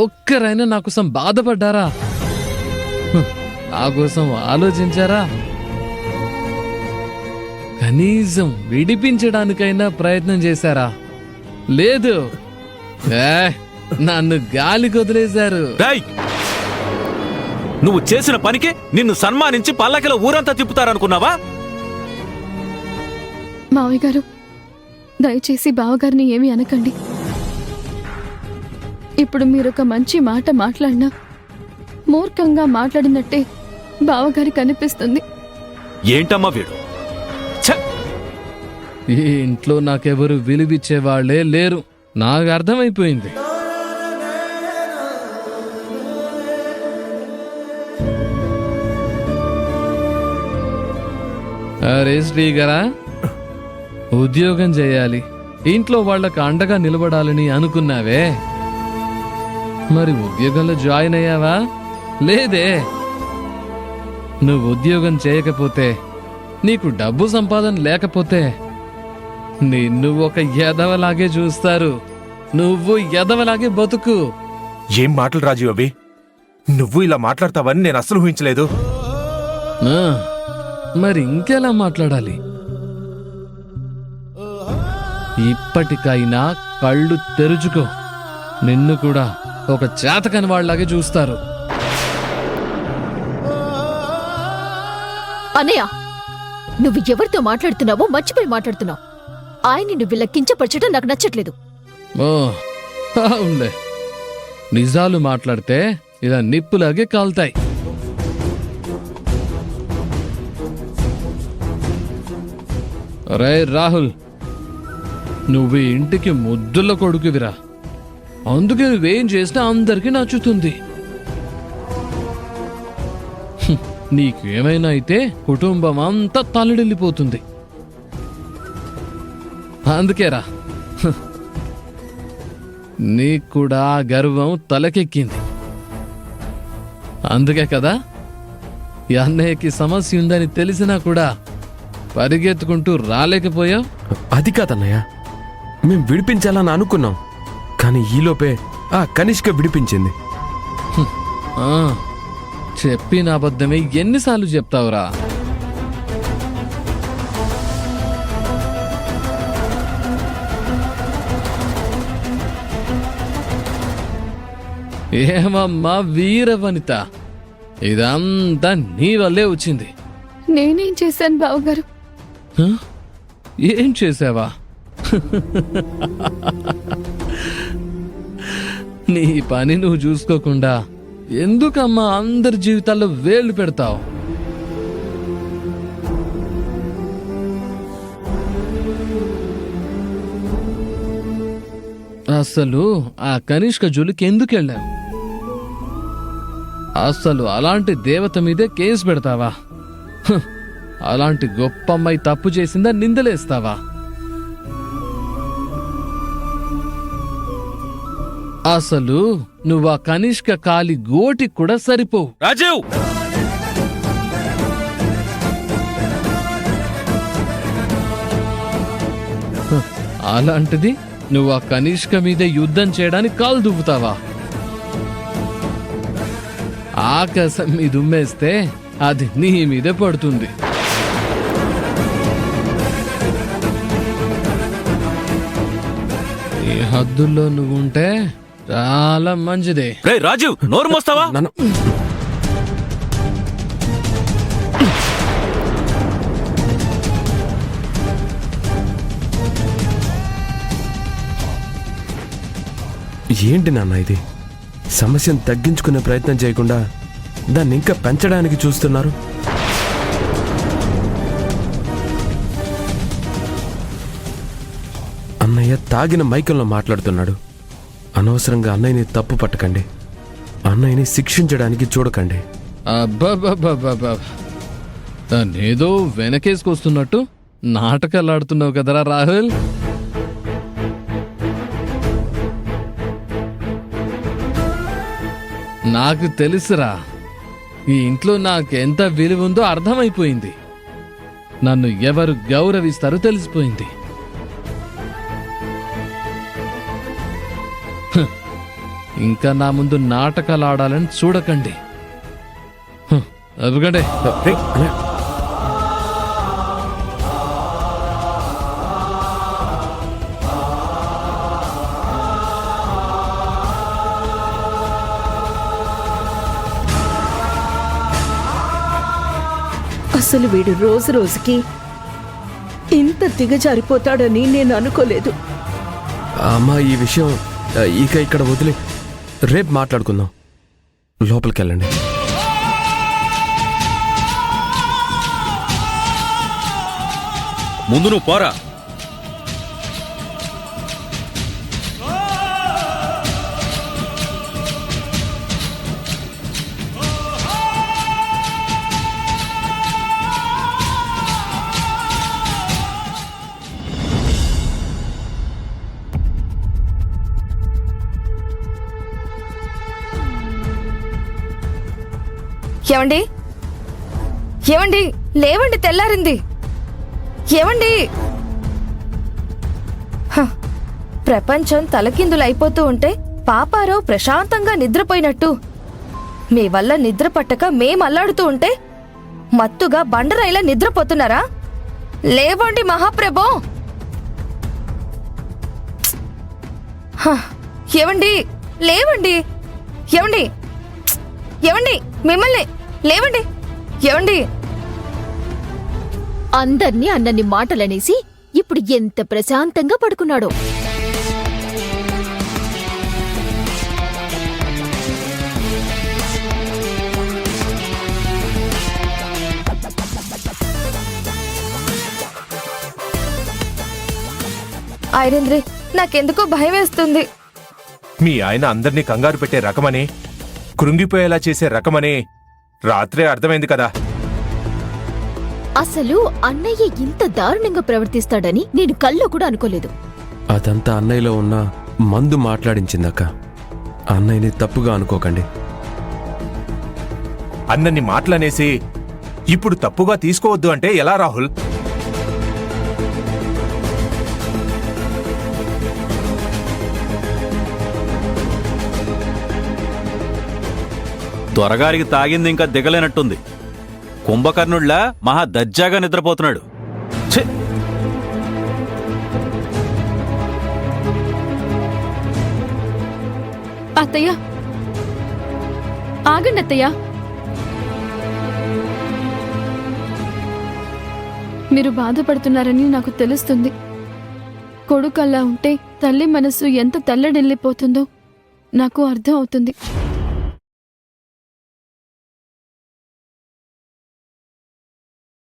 ఒక్కరైనా నా కోసం బాధపడ్డారా? నా కోసం ఆలోచించారా? కనీసం విడిపించడానికైనా ప్రయత్నం చేశారా? లేదు, నన్ను గాలికి వదిలేశారు. నువ్వు చేసిన పనికి నిన్ను సన్మానించి పల్లకిలో ఊరంతా తిప్పుతారనుకున్నావా? మావయ్య గారు, దయచేసి బావగారిని ఏమీ అనకండి. ఇప్పుడు మీరొక మంచి మాట మాట్లాడినా మూర్ఖంగా మాట్లాడినట్టే బావగారికి అనిపిస్తుంది. ఏంటమ్మా వీడు? ఈ ఇంట్లో నాకెవరు విలువిచ్చేవాళ్లే లేరు. నాకు అర్థమైపోయింది. అరే శ్రీగారా, ఉద్యోగం చేయాలి, ఇంట్లో వాళ్లకు అండగా నిలబడాలని అనుకున్నావే, మరి ఉద్యోగంలో జాయిన్ అయ్యావా? లేదే. నువ్వు ఉద్యోగం చేయకపోతే, నీకు డబ్బు సంపాదన లేకపోతే నిన్ను ఒక ఎదవలాగే చూస్తారు. నువ్వు ఎదవలాగే బతుకు. ఏం మాటలు రాజు అవి? నువ్వు ఇలా మాట్లాడతావని నేను అస్సలు ఊహించలేదు. మరి ఇంకెలా మాట్లాడాలి? ఇప్పటికైనా కళ్ళు తెరుచుకో. నిన్ను కూడా ఒక చేతకని వాళ్ళలాగే చూస్తారు. అన్నయ్య, నువ్వు ఎవరితో మాట్లాడుతున్నావో మర్చిపోయి మాట్లాడుతున్నావు. ఆయన్ని నువ్వు ఇలా కించపరచడం నాకు నచ్చట్లేదు. అవునులే, నిజాలు మాట్లాడితే ఇలా నిప్పులాగే కాలుతాయి. రే రాహుల్, నువ్వు ఇంటికి ముద్దుల కొడుకువిరా. అందుకే నువ్వేం చేసినా అందరికీ నచ్చుతుంది. నీకేమైనా అయితే కుటుంబం అంతా తల్లడిల్లిపోతుంది. అందుకేరా నీకు కూడా గర్వం తలకెక్కింది. అందుకే కదా ఈ అన్నయ్యకి సమస్య ఉందని తెలిసినా కూడా పరిగెత్తుకుంటూ రాలేకపోయావు. అది కాదన్నయ్య, మేం విడిపించాలని అనుకున్నాం, కానీ ఈలోపే ఆ కనిష్క విడిపించింది. చెప్పిన అబద్ధమే ఎన్నిసార్లు చెప్తావురా? ఏమమ్మా వీరవనిత, ఇదంతా నీ వల్లే వచ్చింది. నేనేం చేశాను బావగారు? ఏం చేసావా? నీ పని నువ్వు చూసుకోకుండా ఎందుకమ్మా అందరి జీవితాల్లో వేళ్లు పెడతావు? అసలు ఆ కనిష్క జోలికి ఎందుకు వెళ్ళావు? అసలు అలాంటి దేవత మీదే కేసు పెడతావా? అలాంటి గొప్ప అమ్మాయి తప్పు చేసిందా నిందలేస్తావా? అసలు నువ్వు ఆ కనిష్క కాలి గోటికి కూడా సరిపోవు. రాజీవ్, అలాంటిది నువ్వు ఆ కనిష్క మీదే యుద్ధం చేయడానికి కాలు దువ్వుతావా? ఆకాశం మీద ఉమ్మేస్తే అది నీ మీదే పడుతుంది. ఈ హద్దుల్లో నువ్వుంటే చాలా మంచిదే. రాజీవ్, నోరు మోస్తావా? ఏంటి నాన్న ఇది? సమస్యను తగ్గించుకునే ప్రయత్నం చేయకుండా దాన్ని ఇంకా పెంచడానికి చూస్తున్నారు. అన్నయ్య తాగిన మైకంలో మాట్లాడుతున్నాడు. అనవసరంగా అన్నయ్యని తప్పు పట్టకండి. అన్నయ్యని శిక్షించడానికి చూడకండి. అబ్బాబాబాబా, తనేదో వెనకేసుకొస్తున్నట్టు నాటకాలు ఆడుతున్నావు కదరా రాహుల్. నాకు తెలుసురా, ఈ ఇంట్లో నాకెంత విలువ ఉందో అర్థమైపోయింది. నన్ను ఎవరు గౌరవిస్తారో తెలిసిపోయింది. ఇంకా నా ముందు నాటకాలు ఆడాలని చూడకండి. అవ్వకండి. రేయ్, అన్నయ్య అసలు వీడు రోజు రోజుకి ఇంత దిగజారిపోతాడని నేను అనుకోలేదు. అమ్మా ఈ విషయం ఇక ఇక్కడ వదిలి రేపు మాట్లాడుకుందాం. లోపలికి వెళ్ళండి. ముందు నువ్వు పోరా. ఏమండి ఏమండి లేవండి, తెల్లారింది. ఏమండి ప్రపంచం తలకిందులైపోతూ ఉంటే పాపారావు ప్రశాంతంగా నిద్రపోయినట్టు మీ వల్ల నిద్ర పట్టక మేం అల్లాడుతూ ఉంటే మత్తుగా బండరాయిలా నిద్రపోతున్నారా? లేవండి మహాప్రభో. ఏవండి లేవండి. ఏవండి ఏవండి మిమ్మల్ని లేవండి. ఏవండి అందర్నీ అన్నన్ని మాటలనేసి ఇప్పుడు ఎంత ప్రశాంతంగా పడుకున్నాడో. ఐరేంద్రి, నాకెందుకో భయం వేస్తుంది. మీ ఆయన అందరినీ కంగారు పెట్టే రకమని, కృంగిపోయేలా చేసే రకమని రాత్రే అర్థమైంది కదా. అసలు అన్నయ్య ఇంత దారుణంగా ప్రవర్తిస్తాడని నేను కల్లో కూడా అనుకోలేదు. అదంతా అన్నయ్యలో ఉన్న మందు మాట్లాడించిందక్క. అన్నయ్యని తప్పుగా అనుకోకండి. అన్నన్ని మాటలనేసి ఇప్పుడు తప్పుగా తీసుకోవద్దు అంటే ఎలా రాహుల్? దొరగారికి తాగింది ఇంకా దిగలేనట్టుంది. కుంభకర్ణుడిలా మహా దజ్జాగా నిద్రపోతున్నాడు. ఛే! అత్తయ్య ఆగండి అత్తయ్య. మీరు బాధపడుతున్నారని నాకు తెలుస్తుంది. కొడుకల్లా ఉంటే తల్లి మనసు ఎంత తల్లడిల్లిపోతుందో నాకు అర్థం అవుతుంది.